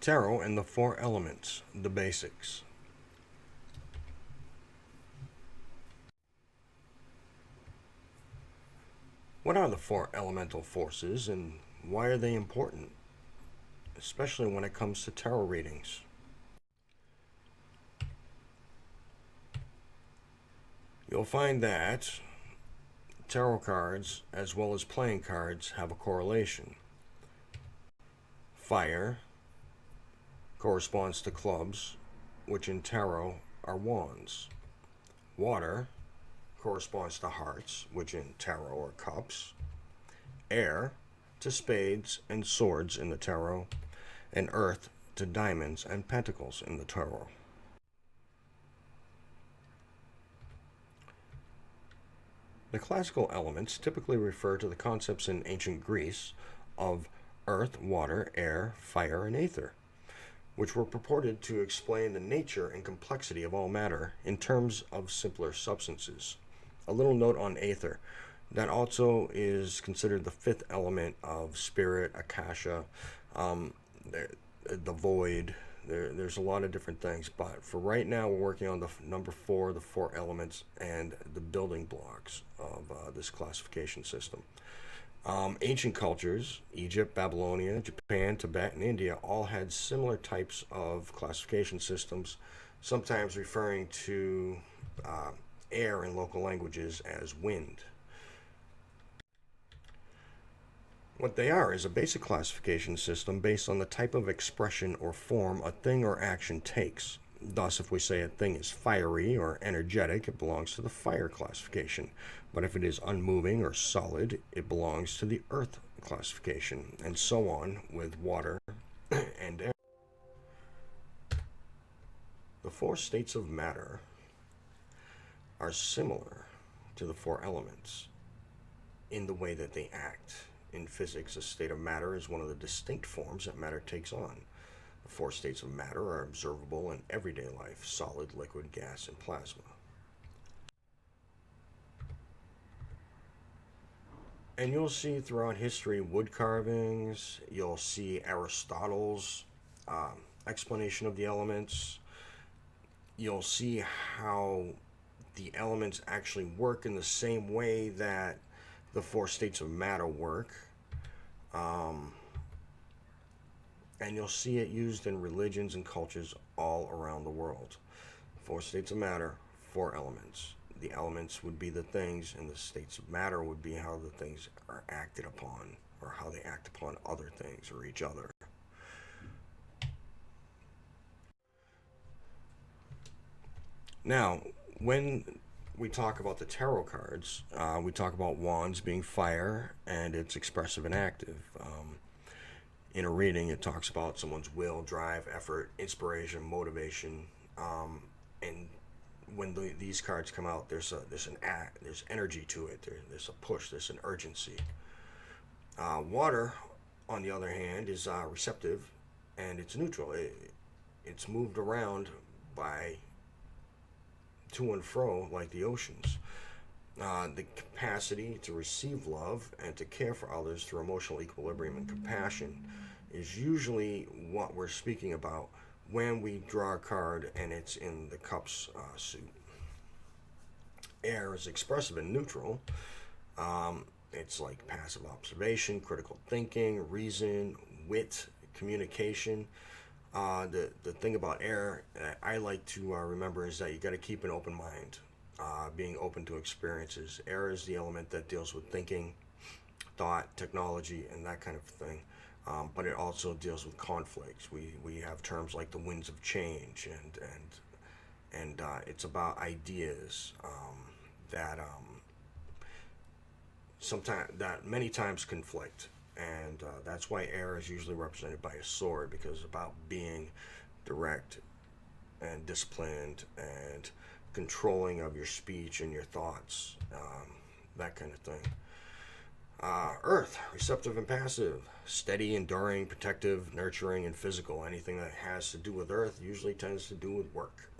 Tarot and the four elements, the basics. What are the four elemental forces and why are they important, especially when it comes to tarot readings? You'll find that tarot cards, as well as playing cards, have a correlation. Fire corresponds to clubs, which in tarot are wands. Water corresponds to hearts, which in tarot are cups. Air to spades and swords in the tarot. And earth to diamonds and pentacles in the tarot. The classical elements typically refer to the concepts in ancient Greece of earth, water, air, fire, and ether, which were purported to explain the nature and complexity of all matter in terms of simpler substances. A little note on ether. That also is considered the fifth element of spirit, akasha, the void. There's a lot of different things, but for right now we're working on the number four, the four elements, and the building blocks of this classification system. Ancient cultures, Egypt, Babylonia, Japan, Tibet, and India, all had similar types of classification systems, sometimes referring to air in local languages as wind. What they are is a basic classification system based on the type of expression or form a thing or action takes. Thus, if we say a thing is fiery or energetic, it belongs to the fire classification. But if it is unmoving or solid, it belongs to the earth classification, and so on with water and air. The four states of matter are similar to the four elements in the way that they act. In physics, a state of matter is one of the distinct forms that matter takes on. The four states of matter are observable in everyday life: solid, liquid, gas, and plasma. And you'll see throughout history wood carvings, you'll see Aristotle's explanation of the elements. You'll see how the elements actually work in the same way that the four states of matter work. And you'll see it used in religions and cultures all around the world. Four states of matter, four elements. The elements would be the things, and the states of matter would be how the things are acted upon, or how they act upon other things or each other. Now, when we talk about the tarot cards, we talk about wands being fire, and it's expressive and active. In a reading, it talks about someone's will, drive, effort, inspiration, motivation, and when these cards come out, there's energy to it. There's a push. There's an urgency. Water, on the other hand, is receptive, and it's neutral. It's moved around by to and fro like the oceans. The capacity to receive love and to care for others through emotional equilibrium and compassion is usually what we're speaking about when we draw a card and it's in the cups suit. Air is expressive and neutral. It's like passive observation, critical thinking, reason, wit, communication. The thing about air that I like to remember is that you got to keep an open mind, being open to experiences. Air is the element that deals with thinking, thought, technology, and that kind of thing. But it also deals with conflicts. We have terms like the winds of change, and it's about ideas that many times conflict. And that's why air is usually represented by a sword, because it's about being direct and disciplined and controlling of your speech and your thoughts, that kind of thing. Earth, receptive and passive, steady, enduring, protective, nurturing, and physical. Anything that has to do with earth usually tends to do with work.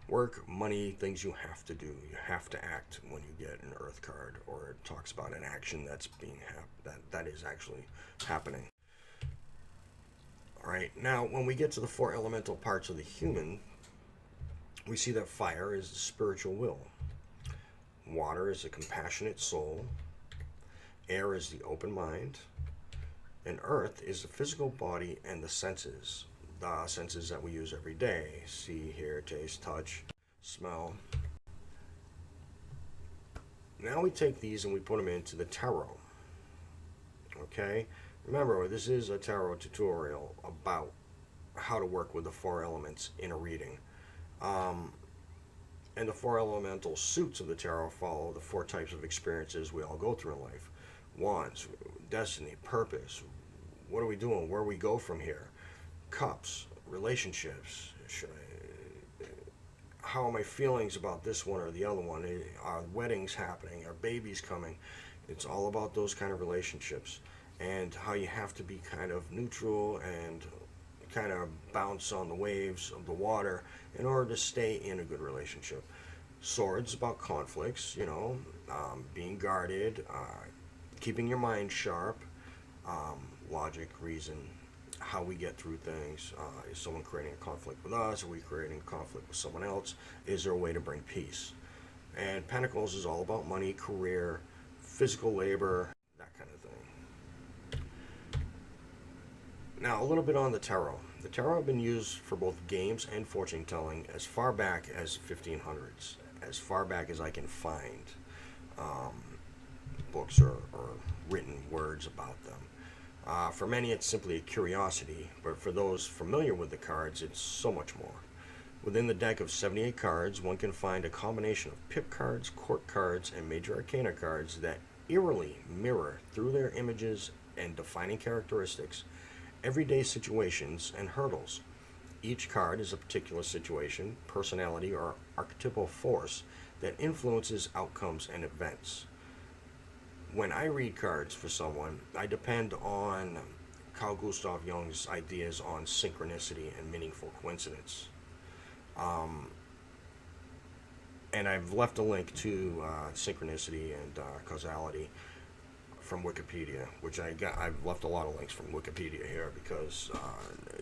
Work, money, things you have to do. You have to act when you get an earth card, or it talks about an action that's being that is actually happening. All right, now when we get to the four elemental parts of the human, we see that fire is the spiritual will, water is the compassionate soul, air is the open mind, and earth is the physical body and the senses that we use every day: see, hear, taste, touch, smell. Now we take these and we put them into the tarot. Okay? Remember, this is a tarot tutorial about how to work with the four elements in a reading. And the four elemental suits of the tarot follow the four types of experiences we all go through in life: wands, destiny, purpose, what are we doing, where we go from here; cups, relationships, how are my feelings about this one or the other one, are weddings happening, are babies coming. It's all about those kind of relationships, and how you have to be kind of neutral and kind of bounce on the waves of the water in order to stay in a good relationship. Swords about conflicts, being guarded, keeping your mind sharp, logic, reason, how we get through things. Is someone creating a conflict with us? Are we creating a conflict with someone else? Is there a way to bring peace? And Pentacles is all about money, career, physical labor, that kind of thing. Now, a little bit on the tarot. The tarot have been used for both games and fortune telling as far back as 1500s, as far back as I can find books or written words about them. For many, it's simply a curiosity, but for those familiar with the cards, it's so much more. Within the deck of 78 cards, one can find a combination of pip cards, court cards, and major arcana cards that eerily mirror, through their images and defining characteristics, everyday situations and hurdles. Each card is a particular situation, personality, or archetypal force that influences outcomes and events. When I read cards for someone, I depend on Carl Gustav Jung's ideas on synchronicity and meaningful coincidence. And I've left a link to synchronicity and causality from Wikipedia, which I've left a lot of links from Wikipedia here because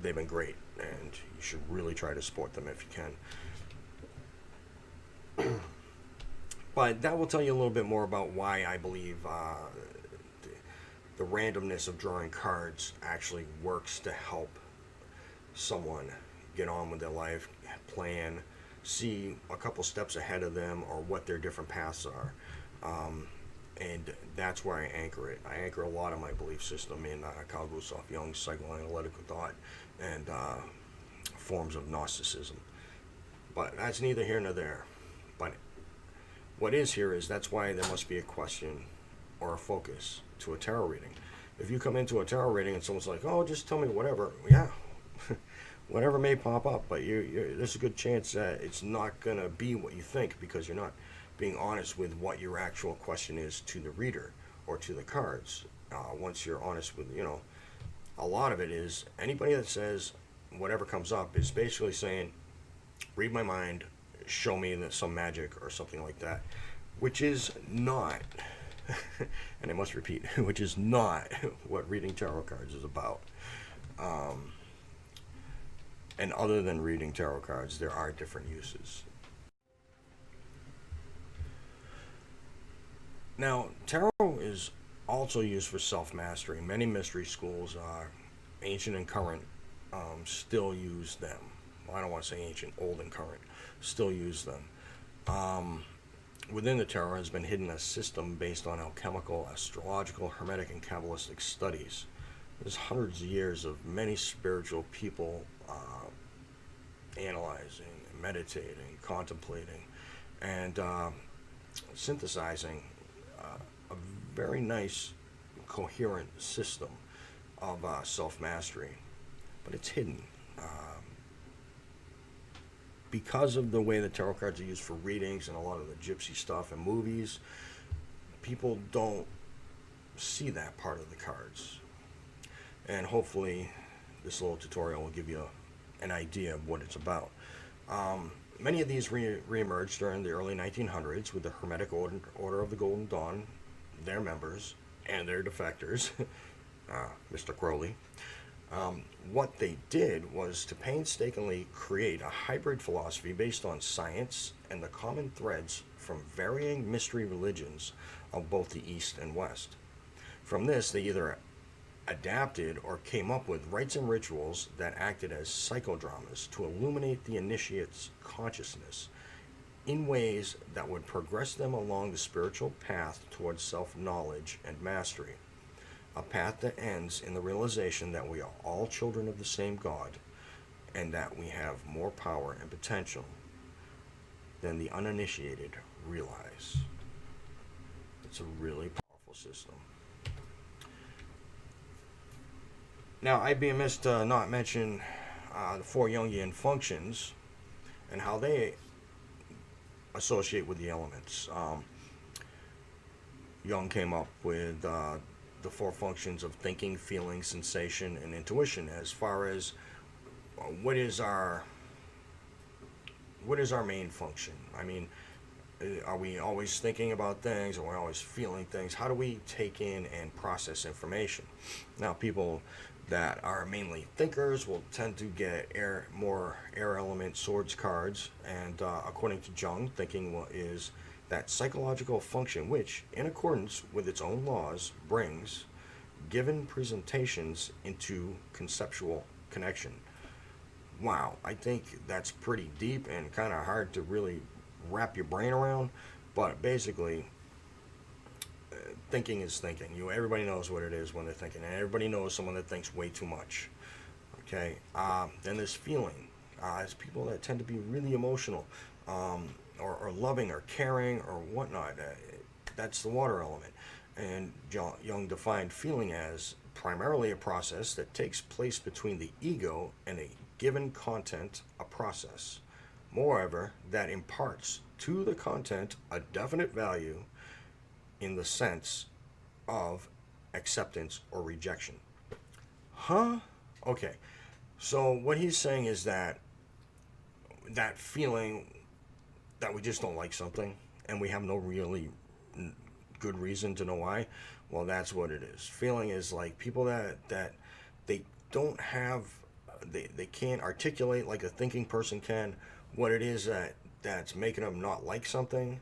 they've been great, and you should really try to support them if you can. But that will tell you a little bit more about why I believe the randomness of drawing cards actually works to help someone get on with their life, plan, see a couple steps ahead of them, or what their different paths are. And that's where I anchor it. I anchor a lot of my belief system in Carl Gustav Jung's psychoanalytical thought and forms of Gnosticism. But that's neither here nor there. But what is here is that's why there must be a question or a focus to a tarot reading. If you come into a tarot reading and someone's like, "Oh, just tell me whatever," yeah, whatever may pop up, but there's a good chance that it's not going to be what you think, because you're not being honest with what your actual question is to the reader or to the cards. Once you're honest with, a lot of it is anybody that says whatever comes up is basically saying, read my mind, show me some magic or something like that, which is not, and I must repeat, which is not what reading tarot cards is about. And other than reading tarot cards, there are different uses. Now, tarot is also used for self-mastery. Many mystery schools, ancient and current, still use them. Well, I don't want to say ancient, old and current, still use them. Within the tarot has been hidden a system based on alchemical, astrological, hermetic, and Kabbalistic studies. There's hundreds of years of many spiritual people analyzing, meditating, contemplating, and synthesizing a very nice, coherent system of self-mastery. But it's hidden. Because of the way the tarot cards are used for readings and a lot of the gypsy stuff and movies, people don't see that part of the cards. And hopefully this little tutorial will give you an idea of what it's about. Many of these re-emerged during the early 1900s with the Hermetic Order of the Golden Dawn, their members, and their defectors, Mr. Crowley. What they did was to painstakingly create a hybrid philosophy based on science and the common threads from varying mystery religions of both the East and West. From this, they either adapted or came up with rites and rituals that acted as psychodramas to illuminate the initiate's consciousness in ways that would progress them along the spiritual path towards self knowledge and mastery. A path that ends in the realization that we are all children of the same God and that we have more power and potential than the uninitiated realize. It's a really powerful system. Now, I'd be amiss to not mention the four Jungian functions and how they associate with the elements. Jung came up with the four functions of thinking, feeling, sensation, and intuition as far as what is our main function. I mean, are we always thinking about things? Are we always feeling things? How do we take in and process information? Now, people that are mainly thinkers will tend to get more air element swords cards, and according to Jung, thinking is that psychological function which, in accordance with its own laws, brings given presentations into conceptual connection. Wow, I think that's pretty deep and kind of hard to really wrap your brain around, but basically, thinking is thinking. Everybody knows what it is when they're thinking, and everybody knows someone that thinks way too much. Okay, then there's feeling. It's people that tend to be really emotional, or loving, or caring, or whatnot. That's the water element, and Jung defined feeling as primarily a process that takes place between the ego and a given content, a process. Moreover, that imparts to the content a definite value in the sense of acceptance or rejection. Huh? Okay. So what he's saying is that feeling that we just don't like something and we have no really good reason to know why, well, that's what it is. Feeling is like people that they don't have, they can't articulate like a thinking person can what it is that's making them not like something,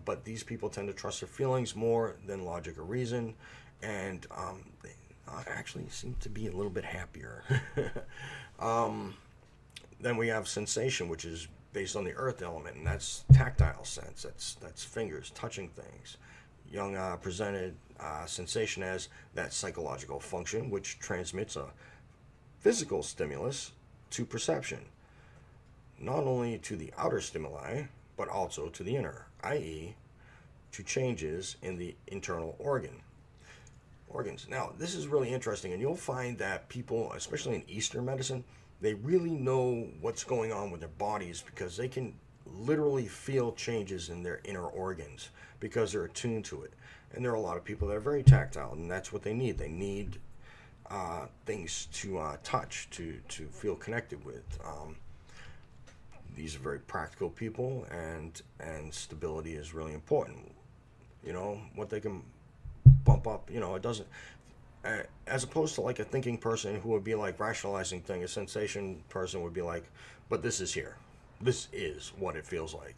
but these people tend to trust their feelings more than logic or reason, and they actually seem to be a little bit happier. Then we have sensation, which is based on the earth element, and that's tactile sense. That's fingers touching things. Jung presented sensation as that psychological function which transmits a physical stimulus to perception, not only to the outer stimuli, but also to the inner, i.e., to changes in the internal organs. Now, this is really interesting, and you'll find that people, especially in Eastern medicine, they really know what's going on with their bodies because they can literally feel changes in their inner organs because they're attuned to it. And there are a lot of people that are very tactile, and that's what they need. They need things to touch, to feel connected with. These are very practical people, and stability is really important. What they can bump up, it doesn't, as opposed to like a thinking person who would be like rationalizing thing, a sensation person would be like, but this is here. This is what it feels like.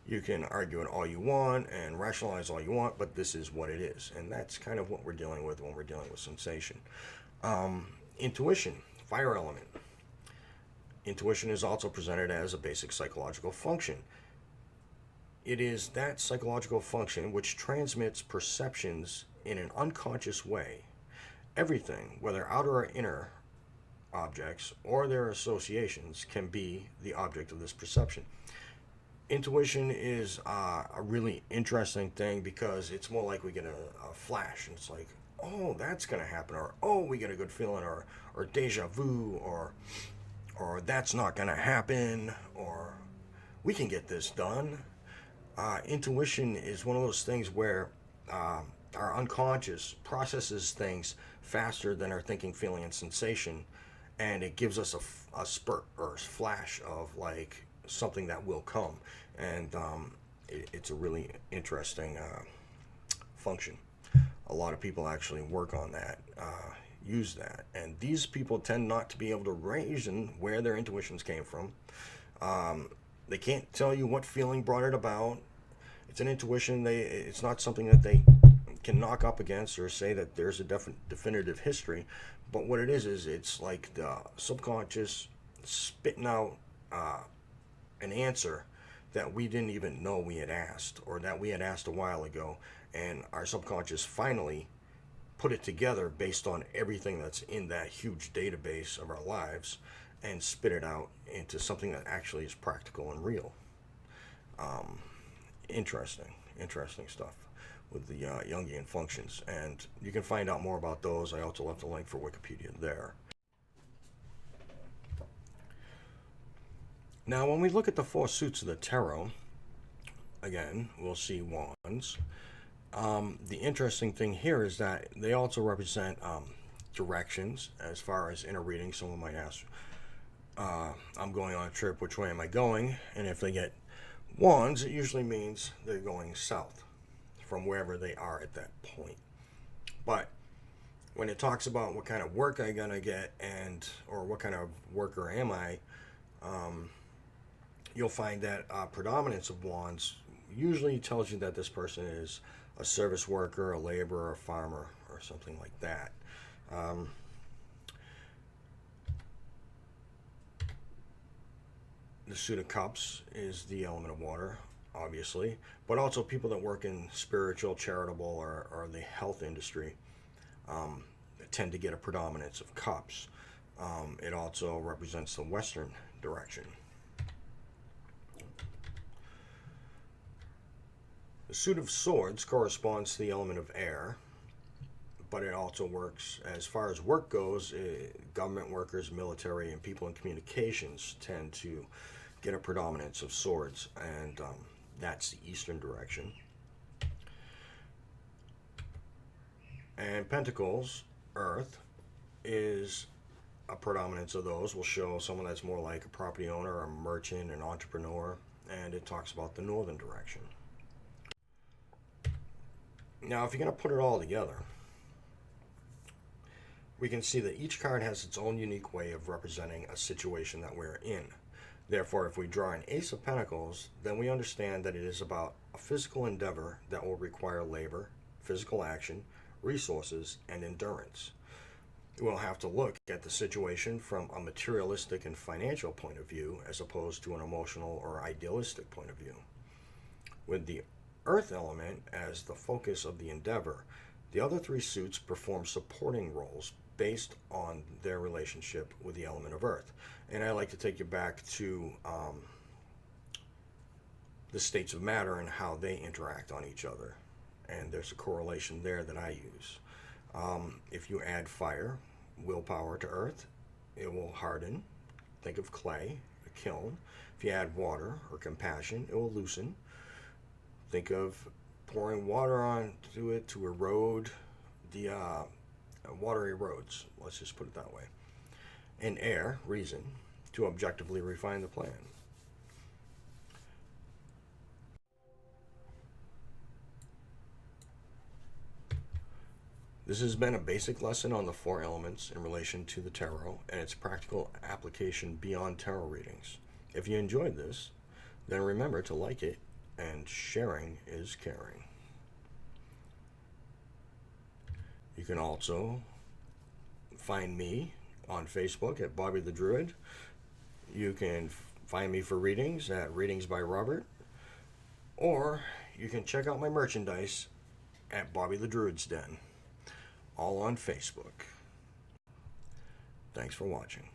You can argue it all you want and rationalize all you want, but this is what it is. And that's kind of what we're dealing with when we're dealing with sensation. Intuition, fire element. Intuition is also presented as a basic psychological function. It is that psychological function which transmits perceptions in an unconscious way. Everything, whether outer or inner objects or their associations, can be the object of this perception. Intuition is a really interesting thing because it's more like we get a flash, and it's like, oh, that's going to happen, or oh, we get a good feeling, or deja vu, or that's not going to happen, or we can get this done. Intuition is one of those things where our unconscious processes things faster than our thinking, feeling, and sensation, and it gives us a spurt or a flash of like something that will come, and it's a really interesting function. A lot of people actually work on that. use that. And these people tend not to be able to reason where their intuitions came from. They can't tell you what feeling brought it about. It's an intuition. It's not something that they can knock up against or say that there's a definitive history. But what it is it's like the subconscious spitting out an answer that we didn't even know we had asked, or that we had asked a while ago, and our subconscious finally put it together based on everything that's in that huge database of our lives, and spit it out into something that actually is practical and real. Interesting stuff with the Jungian functions, and you can find out more about those. I also left a link for Wikipedia there. Now, when we look at the four suits of the tarot, again, we'll see wands. The interesting thing here is that they also represent directions as far as inner reading. Someone might ask, I'm going on a trip, which way am I going? And if they get wands, it usually means they're going south from wherever they are at that point. But when it talks about what kind of work I'm going to get, or what kind of worker am I, you'll find that predominance of wands usually tells you that this person is a service worker, a laborer, a farmer, or something like that. The suit of cups is the element of water, obviously, but also people that work in spiritual, charitable, or the health industry tend to get a predominance of cups. It also represents the western direction. The suit of swords corresponds to the element of air, but it also works, as far as work goes, government workers, military, and people in communications tend to get a predominance of swords, and that's the eastern direction. And pentacles, earth, is a predominance of those. Will show someone that's more like a property owner, a merchant, an entrepreneur, and it talks about the northern direction. Now, if you're going to put it all together, we can see that each card has its own unique way of representing a situation that we're in. Therefore, if we draw an Ace of Pentacles, then we understand that it is about a physical endeavor that will require labor, physical action, resources, and endurance. We'll have to look at the situation from a materialistic and financial point of view as opposed to an emotional or idealistic point of view. With the Earth element as the focus of the endeavor, the other three suits perform supporting roles based on their relationship with the element of Earth. And I like to take you back to the states of matter and how they interact on each other. And there's a correlation there that I use. If you add fire, willpower to Earth, it will harden. Think of clay, a kiln. If you add water or compassion, it will loosen. Think of pouring water onto it to erode the water erodes. Let's just put it that way. And air, reason, to objectively refine the plan. This has been a basic lesson on the four elements in relation to the tarot and its practical application beyond tarot readings. If you enjoyed this, then remember to like it, and sharing is caring. You can also find me on Facebook at Bobby the Druid. You can find me for readings at Readings by Robert, or you can check out my merchandise at Bobby the Druid's Den, all on Facebook. Thanks for watching.